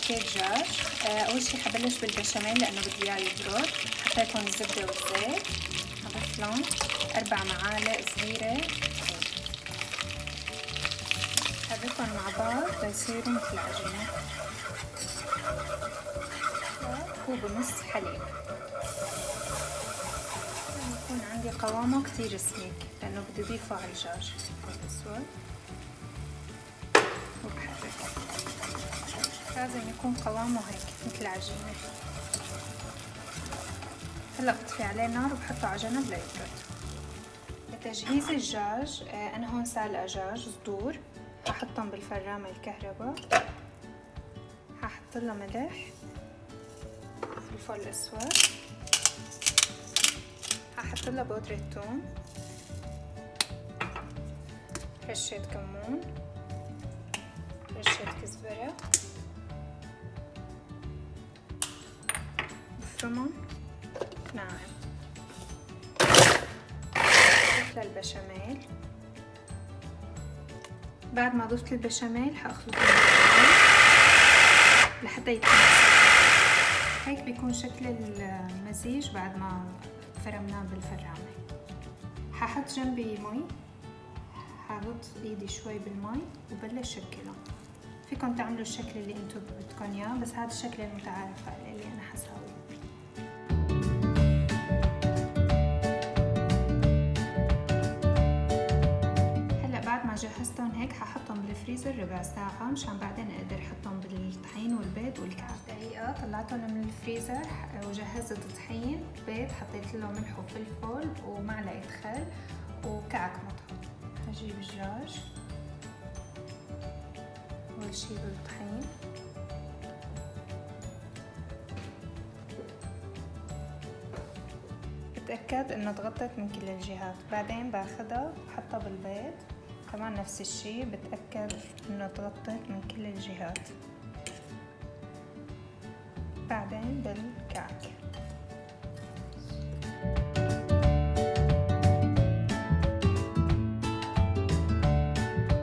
كروكيت دجاج. اول شي حبلش بالبشاميل لانه بدي اياه يبرد. حطيت هون الزبده والزيت، حطيت لهم 4 معالق صغيره، حركهم مع بعض ليصيروا مثل العجينه، كوب ونص حليب. يكون عندي قوامه كتير سميك لانه بدي اضيفه على الدجاج الاسود، وبحرك. لازم يكون قوامه هيك مثل العجينه. هلا بطفي عليه النار وبحطه على جنب ليبرد. لتجهيز الدجاج انا هون سالقه دجاج صدور، هحطهم بالفرامه الكهرباء، هحط لها ملح، فلفل اسود، هحط لها بودرة ثوم، رشة كمون، رشة كزبرة، بفرمهم ناعم. ضفت البشاميل. بعد ما ضفت البشاميل حاخلطهم لحتى يتماسك. هيك بيكون شكل المزيج بعد ما فرمناه بالفرامة. ححط جنبي مي، حغط ايدي شوي بالمي وبلش شكله. فيكم تعملوا الشكل اللي انتو بدكم اياه، بس هذا الشكل المتعارف عليه اللي انا حساويه. هلا بعد ما جهزتهم هيك ححطهم بالفريزر ربع ساعة مشان بعدين اقدر احطهم بالطحين والبيض والكعك. دقيقة طلعتهم من الفريزر وجهزت طحين، بيض حطيت له ملح وفلفل ومعلقة خل وكعك مطحون. هجيب الدجاج اول شي بالطحين، بتأكد انه ضغطت من كل الجهات. بعدين باخدها بحطها بالبيض كمان نفس الشي، بتأكد انه ضغطت من كل الجهات. بعدين بالكعك.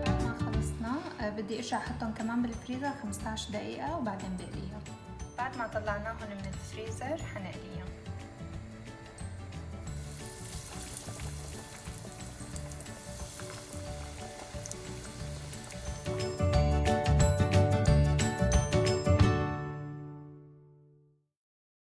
بعد ما خلصنا بدي ارجع احطهم كمان بالفريزر 15 دقيقة وبعدين بقليهم. بعد ما طلعناهم من الفريزر حنقليهم.